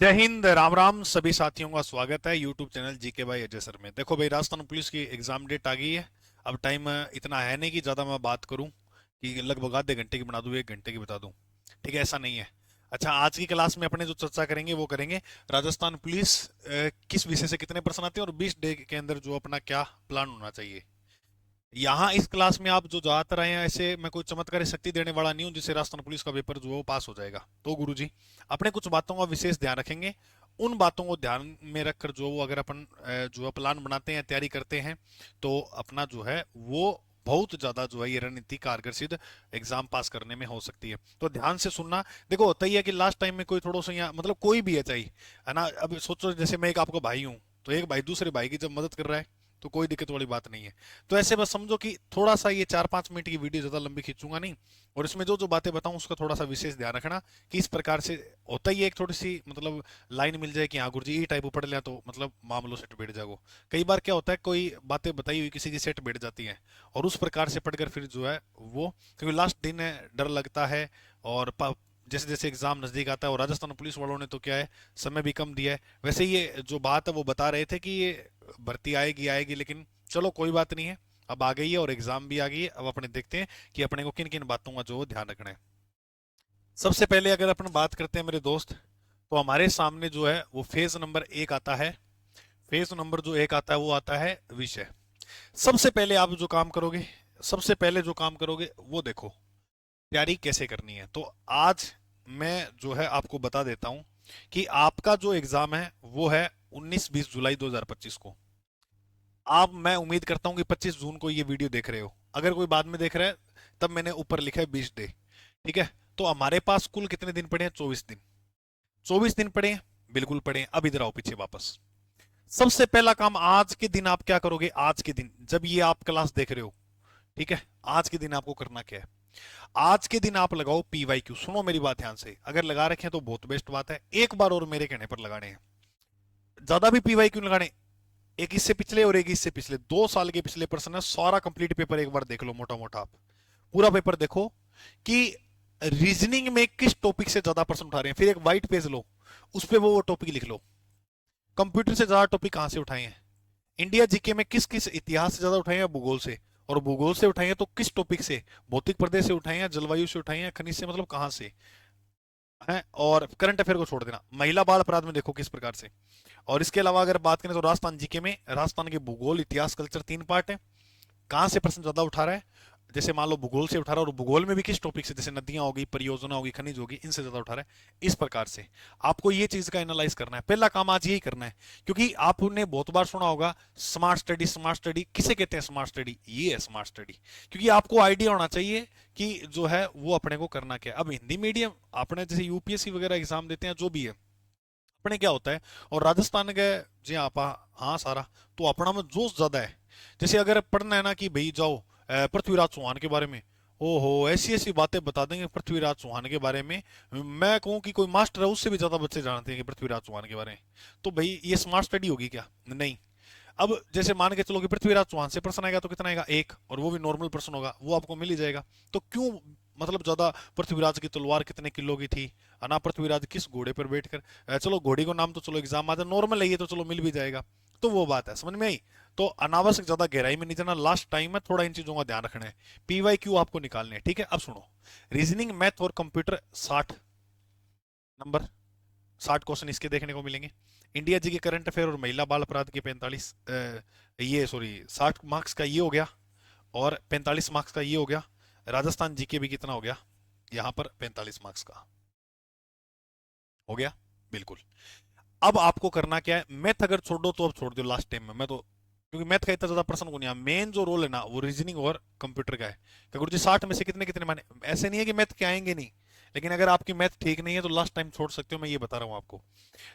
जय हिंद, राम राम। सभी साथियों का स्वागत है YouTube channel GK by Ajay sir में। देखो भाई, राजस्थान पुलिस की एग्जाम डेट आ गई है। अब टाइम इतना है नहीं कि ज़्यादा मैं बात करूं कि लगभग आधे घंटे की बना दूं, 1 घंटे की बता दूं। ठीक है, ऐसा नहीं है। अच्छा, आज की क्लास में अपने जो चर्चा करेंगे वो करेंगे राजस्थान पुलिस किस विषय से कितने प्रश्न आते हैं और 20 डे के अंदर जो अपना क्या प्लान होना चाहिए। यहाँ इस क्लास में आप जो ज्यादातर आए हैं, ऐसे मैं कोई चमत्कारी शक्ति देने वाला नहीं हूँ जिससे राजस्थान पुलिस का पेपर जो है वो पास हो जाएगा। तो गुरुजी, अपने कुछ बातों का विशेष ध्यान रखेंगे। उन बातों को ध्यान में रखकर जो वो अगर अपन जो है प्लान बनाते हैं, तैयारी करते हैं, तो अपना जो है वो बहुत ज्यादा जो है ये रणनीति कारगर सिद्ध एग्जाम पास करने में हो सकती है। तो ध्यान से सुनना। देखो, होता ही है कि लास्ट टाइम में कोई थोड़ा सा यहाँ मतलब कोई भी है चाहिए, है ना। अब सोचो, जैसे मैं एक आपका भाई हूँ, तो एक भाई दूसरे भाई की जब मदद कर रहा है तो कोई दिक्कत वाली बात नहीं है। तो ऐसे बस समझो कि थोड़ा सा ये 4-5 मिनट की वीडियो ज्यादा लंबी खींचूंगा नहीं, और इसमें जो जो बातें बताऊं उसका थोड़ा सा विशेष ध्यान रखना कि इस प्रकार से होता ही है। एक थोड़ी सी मतलब लाइन मिल जाए कि हाँ गुरु जी ये टाइप पढ़ लिया तो मतलब मामलों सेट बैठ जाओ। कई बार क्या होता है, कोई बातें बताई हुई किसी की सेट बैठ जाती है, और उस प्रकार से पढ़कर फिर जो है वो, क्योंकि लास्ट दिन है, डर लगता है। और जैसे जैसे एग्जाम नजदीक आता है, और राजस्थान पुलिस वालों ने तो क्या है, समय भी कम दिया है। वैसे ये जो बात है वो बता रहे थे कि ये भर्ती आएगी आएगी, लेकिन चलो कोई बात नहीं है। अब आ गई है और एग्जाम भी आ गई है। अब अपने देखते हैं कि अपने को किन किन बातों का जो ध्यान रखना है। सबसे पहले अगर अपन बात करते हैं मेरे दोस्त, तो हमारे सामने जो है वो फेज नंबर 1 आता है। फेज नंबर जो 1 आता है वो आता है विषय। सबसे पहले आप जो काम करोगे, सबसे पहले जो काम करोगे वो देखो, तैयारी कैसे करनी है। तो आज मैं जो है आपको बता देता हूं कि आपका जो एग्जाम है वो है 19-20 जुलाई 2025 को। आप, मैं उम्मीद करता हूं कि 25 जून को ये वीडियो देख रहे हो। अगर कोई बाद में देख रहा है, तब मैंने ऊपर लिखा है 20 डे। ठीक है। तो हमारे पास कुल कितने दिन पड़े हैं? 24 दिन। 24 दिन पड़े हैं, बिल्कुल पड़े हैं। अब इधर आओ पीछे वापस। सबसे पहला काम आज के दिन आप क्या करोगे? आज के दिन जब ये आप क्लास देख रहे हो, ठीक है, आज के दिन आपको करना क्या है? आज के दिन आप लगाओ पीवाई क्यू। सुनो मेरी बात ध्यान से, अगर लगा रखे हैं तो बहुत बेस्ट बात है, एक बार और मेरे कहने पर लगाने हैं। ज्यादा भी पीवाई क्यू लगाने, एक इससे पिछले और एक इससे पिछले 2 साल के पिछले प्रश्न है, सारा कंप्लीट पेपर एक बार देख लो, मोटा मोटा आप पूरा पेपर देखो कि रीजनिंग में किस टॉपिक से ज्यादा प्रश्न उठा रहे हैं। फिर एक व्हाइट पेज लो, उस पे वो टॉपिक लिख लो। कंप्यूटर से ज्यादा टॉपिक कहां से उठाए हैं? इंडिया जीके में किस किस इतिहास से ज्यादा उठाए हैं? भूगोल से। और भूगोल से उठाए हैं तो किस टॉपिक से? भौतिक प्रदेश से उठाए हैं, जलवायु से उठाए हैं, खनिज से, मतलब कहां से है। और करंट अफेयर को छोड़ देना, महिला बाल अपराध में देखो किस प्रकार से। और इसके अलावा अगर बात करें तो राजस्थान जीके में राजस्थान के भूगोल, इतिहास, कल्चर 3 पार्ट है। कहां से प्रश्न ज्यादा उठा रहा है? जैसे मान लो भूगोल से उठा रहा है, और भूगोल में भी किस टॉपिक से, जैसे नदियां होगी, परियोजना होगी, खनिज होगी, इनसे ज्यादा उठा रहा है। इस प्रकार से आपको ये चीज का एनालाइज करना है। पहला काम आज यही करना है, क्योंकि आपने बहुत बार सुना होगा स्मार्ट स्टडी। स्मार्ट स्टडी किसे कहते हैं? स्मार्ट स्टडी ये है स्मार्ट स्टडी। क्योंकि आपको आइडिया होना चाहिए कि जो है वो अपने को करना क्या है। अब हिंदी मीडियम आपने जैसे यूपीएससी वगैरह एग्जाम देते हैं, जो भी है, अपने क्या होता है, और राजस्थान गए जी आप, हाँ सारा, तो अपना में जोश ज्यादा है। जैसे अगर पढ़ना है ना कि भाई जाओ पृथ्वीराज चौहान के बारे में, ओहो ऐसी ऐसी बातें बता देंगे पृथ्वीराज चौहान के बारे में। मैं कहूँ कि कोई मास्टर है उससे भी ज्यादा बच्चे जानते हैं कि पृथ्वीराज चौहान के बारे में। तो भाई ये स्मार्ट स्टडी होगी क्या? नहीं। अब जैसे मान के चलो कि पृथ्वीराज चौहान से प्रश्न आएगा तो कितना आएगा? एक, और वो भी नॉर्मल प्रश्न होगा, वो आपको मिल ही जाएगा। तो क्यों मतलब ज्यादा, पृथ्वीराज की तलवार कितने किलो की थी, अना पृथ्वीराज किस घोड़े पर बैठकर, चलो घोड़ी को नाम तो चलो एग्जाम आ जाए, नॉर्मल है ये तो चलो मिल भी जाएगा। तो वो बात है, समझ में आई। तो अनावश्यक ज्यादा गहराई में नहीं जाना, लास्ट टाइम में थोड़ा इन चीजों का ध्यान रखना है। पीवाई क्यू आपको निकालने हैं, ठीक है। अब सुनो, रीजनिंग, मैथ और कंप्यूटर 60 नंबर, 60 क्वेश्चन इसके देखने को मिलेंगे। इंडिया जी के करंट अफेयर और महिला बाल अपराध के 45, ये सॉरी 60 मार्क्स का ये हो गया, और 45 मार्क्स का ये हो गया। राजस्थान जीके भी कितना हो गया यहाँ पर? 45 मार्क्स का हो गया, बिल्कुल। अब आपको करना क्या है? मैथ अगर छोड़ दो तो अब छोड़ दो लास्ट टाइम में, मैं तो, क्योंकि मैथ का इतना ज्यादा प्रश्न को नहीं, मेन जो रोल है ना वो रीजनिंग और कंप्यूटर का है। क्या गुरु जी 60 में से कितने कितने माने? ऐसे नहीं है कि मैथ के आएंगे नहीं, लेकिन अगर आपकी मैथ ठीक नहीं है तो लास्ट टाइम छोड़ सकते हो, मैं ये बता रहा हूँ आपको।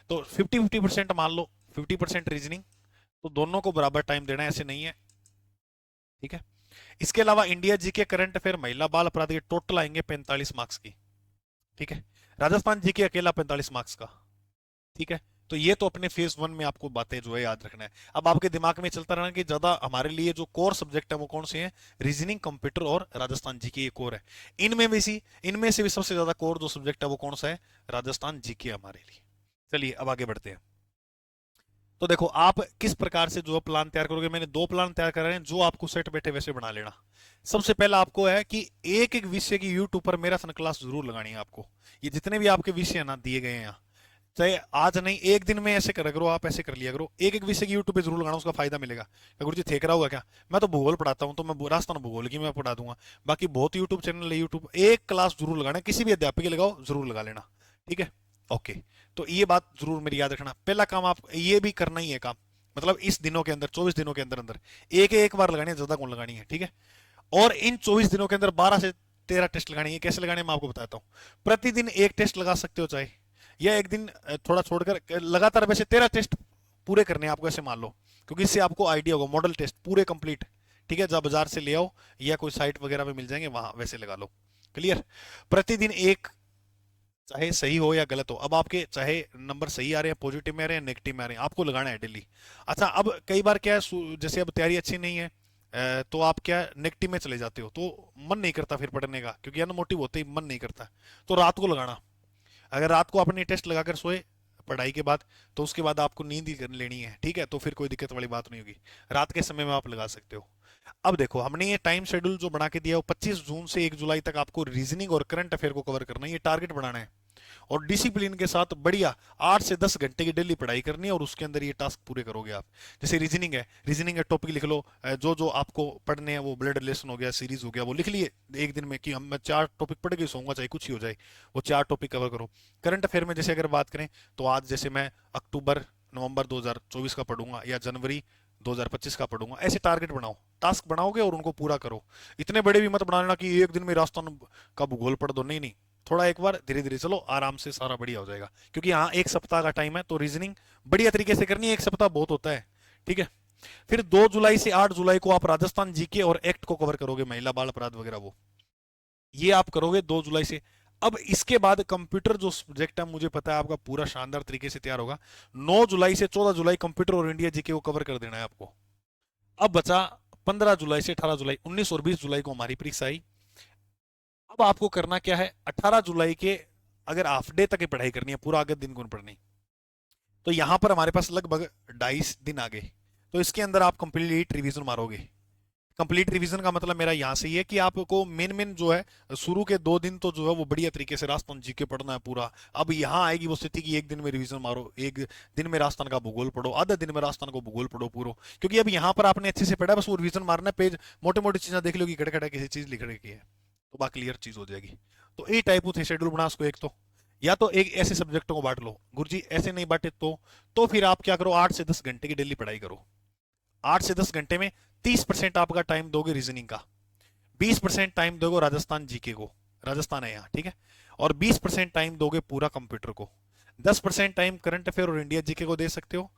तो 50-50% मान लो, 50% रीजनिंग, तो दोनों को बराबर टाइम देना है, ऐसे नहीं है, ठीक है। इसके अलावा इंडिया जी के करंट अफेयर, महिला बाल अपराध के टोटल आएंगे 45 मार्क्स की, ठीक है। राजस्थान जी के अकेला 45 मार्क्स का, ठीक है। तो ये तो अपने फेज 1 में आपको बातें जो है याद रखना है। अब आपके दिमाग में चलता रहना कि ज्यादा हमारे लिए जो कोर सब्जेक्ट है वो कौन से हैं? रीजनिंग, कंप्यूटर और राजस्थान जी के, ये कोर है। इनमें से भी सबसे ज्यादा कोर जो सब्जेक्ट है वो कौन सा है? राजस्थान जी के हमारे लिए। चलिए अब आगे बढ़ते हैं। तो देखो आप किस प्रकार से जो प्लान तैयार करोगे, मैंने दो प्लान तैयार करे हैं, जो आपको सेट बैठे वैसे बना लेना। सबसे पहला आपको है कि एक एक विषय की यूट्यूब पर मैराथन क्लास जरूर लगानी है आपको। ये जितने भी आपके विषय है ना दिए गए हैं यहाँ, चाहे आज नहीं एक दिन में ऐसे करा करो, आप ऐसे कर लिया करो, एक एक विषय की यूट्यूब पे जरूर लगाना, उसका फायदा मिलेगा। गुरु जी ठेक रहा होगा क्या? मैं तो भूगोल पढ़ाता हूँ, तो मैं राजस्थान भूगोल की मैं पढ़ा दूंगा। बाकी बहुत यूट्यूब चैनल है, यूट्यूब एक क्लास जरूर लगाना, किसी भी अध्यापक की लगाओ जरूर लगा लेना। ठीक है, ओके। तो ये बात जरूर मेरी याद रखना, पहला काम आप ये भी करना ही है काम, मतलब इस दिनों के अंदर 24 दिनों के अंदर अंदर एक एक बार लगानी है, ज्यादा कौन लगानी है, ठीक है। और इन 24 दिनों के अंदर 12 से 13 टेस्ट लगानी है। कैसे लगाने मैं आपको बताता हूँ। प्रतिदिन एक टेस्ट लगा सकते हो, चाहे या एक दिन थोड़ा छोड़कर लगातार, वैसे 13 टेस्ट पूरे करने हैं आपको, ऐसे मान लो, क्योंकि इससे आपको आइडिया होगा। मॉडल टेस्ट पूरे कंप्लीट, ठीक है, जब बाजार से ले आओ या कोई साइट वगैरह में मिल जाएंगे, वहां वैसे लगा लो। क्लियर। प्रतिदिन एक, चाहे सही हो या गलत हो, अब आपके चाहे नंबर सही आ रहे हैं, पॉजिटिव में आ रहे हैं, नेगेटिव में आ रहे हैं, आपको लगाना है डेली। अच्छा, अब कई बार क्या है, जैसे अब तैयारी अच्छी नहीं है, तो आप क्या नेगेटिव में चले जाते हो, तो मन नहीं करता फिर पढ़ने का, क्योंकि अनमोटिव होते ही मन नहीं करता। तो रात को लगाना। अगर रात को आपने टेस्ट लगाकर सोए पढ़ाई के बाद, तो उसके बाद आपको नींद ही लेनी है, ठीक है, तो फिर कोई दिक्कत वाली बात नहीं होगी। रात के समय में आप लगा सकते हो। अब देखो हमने ये टाइम शेड्यूल जो बना के दिया, वो 25 जून से 1 जुलाई तक आपको रीजनिंग और करंट अफेयर को कवर करना है, ये टारगेट बनाना है। और डिसिप्लिन के साथ बढ़िया 8 से 10 घंटे की डेली पढ़ाई करनी है, और उसके अंदर ये टास्क पूरे करोगे आप। जैसे रीजनिंग है टॉपिक लिख लो, जो जो आपको पढ़ने हैं, वो ब्लड रिलेशन हो गया, सीरीज हो गया, वो लिख लिए एक दिन में कि हम मैं 4 टॉपिक पढ़ के सोऊंगा, चाहे कुछ ही हो जाए, वो 4 टॉपिक कवर करो। करंट अफेयर में जैसे अगर बात करें, तो आज जैसे मैं अक्टूबर नवंबर 2024 का पढ़ूंगा, या जनवरी 2025 का पढ़ूंगा, ऐसे टारगेट बनाओ, टास्क बनाओगे और उनको पूरा करो। इतने बड़े भी मत बना लेना कि एक दिन में राजस्थान का भूगोल पढ़ दो, नहीं नहीं, थोड़ा एक बार धीरे धीरे चलो, आराम से सारा बढ़िया हो जाएगा। क्योंकि यहाँ एक सप्ताह का टाइम है, तो रीजनिंग बढ़िया तरीके से करनी है, एक सप्ताह बहुत होता है, ठीक है। फिर 2 जुलाई से 8 जुलाई को आप राजस्थान जीके और एक्ट को कवर करोगे, महिला बाल अपराध वगैरह, वो ये आप करोगे 2 जुलाई से। अब इसके बाद कंप्यूटर जो सब्जेक्ट है, मुझे पता है आपका पूरा शानदार तरीके से तैयार होगा। 9 जुलाई से 14 जुलाई कंप्यूटर और इंडिया जीके को कवर कर देना है आपको। अब बचा 15 जुलाई से 18 जुलाई, 19 और 20 जुलाई को हमारी परीक्षा आई। अब आपको करना क्या है, 18 जुलाई के अगर हाफ डे तक की पढ़ाई करनी है, पूरा अगले दिन को नहीं पढ़नी, तो यहां पर हमारे पास लगभग 22 दिन आ गए। तो इसके अंदर आप कंप्लीट रिवीजन मारोगे। कंप्लीट रिवीजन का मतलब मेरा यहां से ये है कि आपको मेन मेन जो है, शुरू के 2 दिन तो जो है वो बढ़िया तरीके से राजस्थान जीके पढ़ना है पूरा। अब यहां आएगी वो स्थिति कि एक दिन में रिवीजन मारो, एक दिन में राजस्थान का भूगोल पढ़ो, आधे दिन में राजस्थान को भूगोल पढ़ो पूरा। क्योंकि अब यहाँ पर आपने अच्छे से पढ़ा, बस वो रिवीजन मारना है, पेज मोटे मोटी चीजें देख लो कि खड़े खड़े किसी चीज लिख रखी है, तो बाकी क्लियर चीज हो जाएगी। तो ए टाइप थे शेड्यूल बना उसको एक, तो या तो एक ऐसे सब्जेक्टों को बांट लो। गुरुजी ऐसे नहीं बांटे तो फिर आप क्या करो, 8 से 10 घंटे की डेली पढ़ाई करो। 8 से 10 घंटे में 30% आपका टाइम दोगे रीजनिंग का, 20% टाइम दोगे राजस्थान जीके को, राजस्थान है यहाँ, ठीक है, और 20% टाइम दोगे पूरा कंप्यूटर को, 10% टाइम करंट अफेयर और इंडिया जीके को दे सकते हो,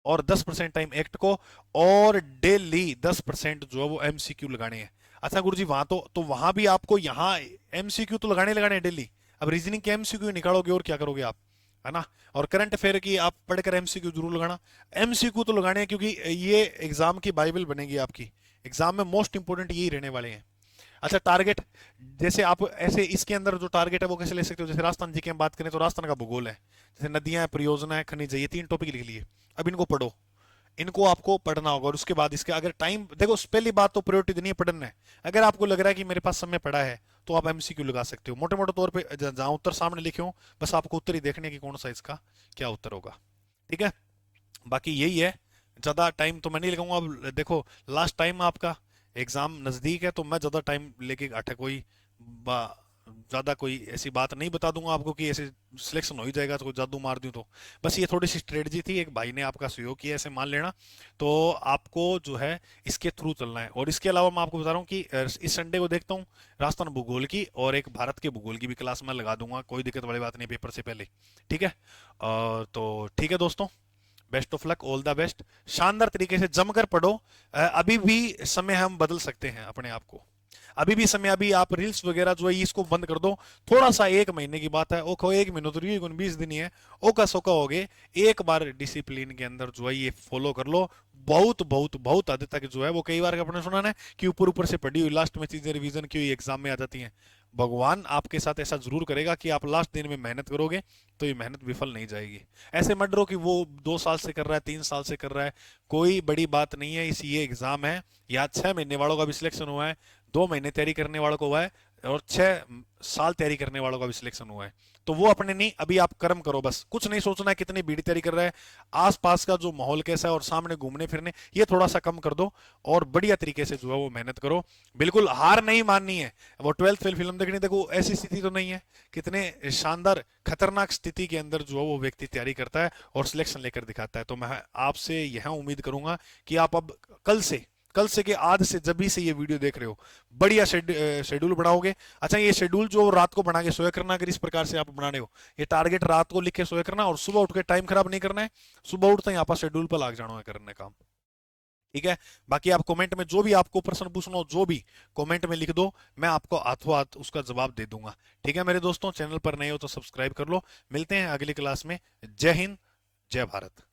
और 10% टाइम एक्ट को, और डेली 10% जो है वो एमसीक्यू लगाने हैं। अच्छा गुरुजी वहां तो वहां भी आपको यहाँ एमसीक्यू तो लगाने लगाने हैं डेली। अब रीजनिंग के एमसीक्यू निकालोगे और क्या करोगे आप, है ना। और करंट अफेयर की आप पढ़कर एमसीक्यू जरूर लगाना। एमसीक्यू तो लगाने हैं, क्योंकि ये एग्जाम की बाइबल बनेगी आपकी, एग्जाम में मोस्ट इंपोर्टेंट यही रहने वाले हैं। अच्छा टारगेट, जैसे आप ऐसे इसके अंदर जो टारगेट है वो कैसे ले सकते हो, जैसे राजस्थान जी की हम बात करें, तो राजस्थान का भूगोल है, जैसे नदियां, परियोजना है, खनिज है, ये 3 टॉपिक लिख लिए। अब इनको पढ़ो, इनको आपको पढ़ना होगा, और उसके बाद इसके अगर टाइम देखो, पहली बात तो प्रायोरिटी देनी है पढ़ना है। अगर आपको लग रहा है कि मेरे पास समय पड़ा है, तो आप एमसीक्यू लगा सकते हो, मोटे मोटे तौर पे जहां उत्तर सामने लिखे हो, बस आपको उत्तर ही देखने की कौन सा इसका क्या उत्तर होगा, ठीक है। बाकी यही है, ज्यादा टाइम तो मैं नहीं लगाऊंगा। अब देखो लास्ट टाइम आपका एग्जाम नजदीक है, तो मैं ज्यादा टाइम लेके अटक कोई ज्यादा कोई ऐसी बात नहीं बता दूंगा आपको कि ऐसे सिलेक्शन हो ही जाएगा, तो जादू मार दूं तो। बस ये थोड़ी सी स्ट्रेटजी थी, एक भाई ने आपका सहयोग किया, ऐसे मान लेना। तो आपको जो है इसके थ्रू चलना है। और इसके अलावा मैं आपको बता रहा हूँ कि इस संडे को देखता हूँ राजस्थान भूगोल की और एक भारत के भूगोल की भी क्लास मैं लगा दूंगा, कोई दिक्कत वाली बात नहीं, पेपर से पहले, ठीक है। तो ठीक है दोस्तों, best of luck, all the best, शानदार तरीके से जमकर पढ़ो। अभी भी समय हम बदल सकते हैं अपने आप को, अभी भी समय, अभी आप रील्स वगैरह जो है इसको बंद कर दो, थोड़ा सा 1 महीने की बात है, ओको 1 महीने तो 20 दिन ही है, ओका सोका हो गए। एक बार डिसिप्लिन के अंदर जो है ये फॉलो कर लो, बहुत बहुत बहुत हद तक जो है वो, कई बार अपने सुना ना कि ऊपर ऊपर से पढ़ी हुई लास्ट में चीजें रिवीजन की हुई एग्जाम में आ जाती हैं, भगवान आपके साथ ऐसा जरूर करेगा कि आप लास्ट दिन में मेहनत करोगे तो ये मेहनत विफल नहीं जाएगी। ऐसे मत डरो कि वो 2 साल से कर रहा है, 3 साल से कर रहा है, कोई बड़ी बात नहीं है। इस ये एग्जाम है, या 6 महीने वालों का भी सिलेक्शन हुआ है, 2 महीने तैयारी करने वालों को हुआ है, और 6 साल तैयारी करने वालों का भी सिलेक्शन हुआ है। तो वो अपने नहीं, अभी आप कर्म करो, बस कुछ नहीं सोचना है कितनी बीड़ी तैयारी कर रहा है, आसपास का जो माहौल कैसा है और सामने घूमने फिरने, ये थोड़ा सा कम कर दो और बढ़िया तरीके से जो है वो मेहनत करो। बिल्कुल हार नहीं माननी है। वो 12th फेल फिल्म देखनी, देखो ऐसी स्थिति तो नहीं है, कितने शानदार खतरनाक स्थिति के अंदर जो है वो व्यक्ति तैयारी करता है और सिलेक्शन लेकर दिखाता है। तो मैं आपसे यह उम्मीद करूंगा कि आप अब कल से के आज से जब भी से ये वीडियो देख रहे हो, बढ़िया शेड्यूल बनाओगे। अच्छा, ये शेड्यूल जो रात को बना के सोया करना, अगर इस प्रकार से आप बना रहे हो, ये टारगेट रात को लिख के सोया करना और सुबह उठ के टाइम खराब नहीं करना है। सुबह उठते ही आप शेड्यूल पर लाग जाना है करने काम। ठीक है। बाकी आप कमेंट में जो भी आपको प्रश्न पूछना हो, जो भी कमेंट में लिख दो, मैं आपको हाथों हाथ उसका जवाब दे दूंगा। ठीक है मेरे दोस्तों, चैनल पर नए हो तो सब्सक्राइब कर लो। मिलते हैं अगली क्लास में। जय हिंद, जय भारत।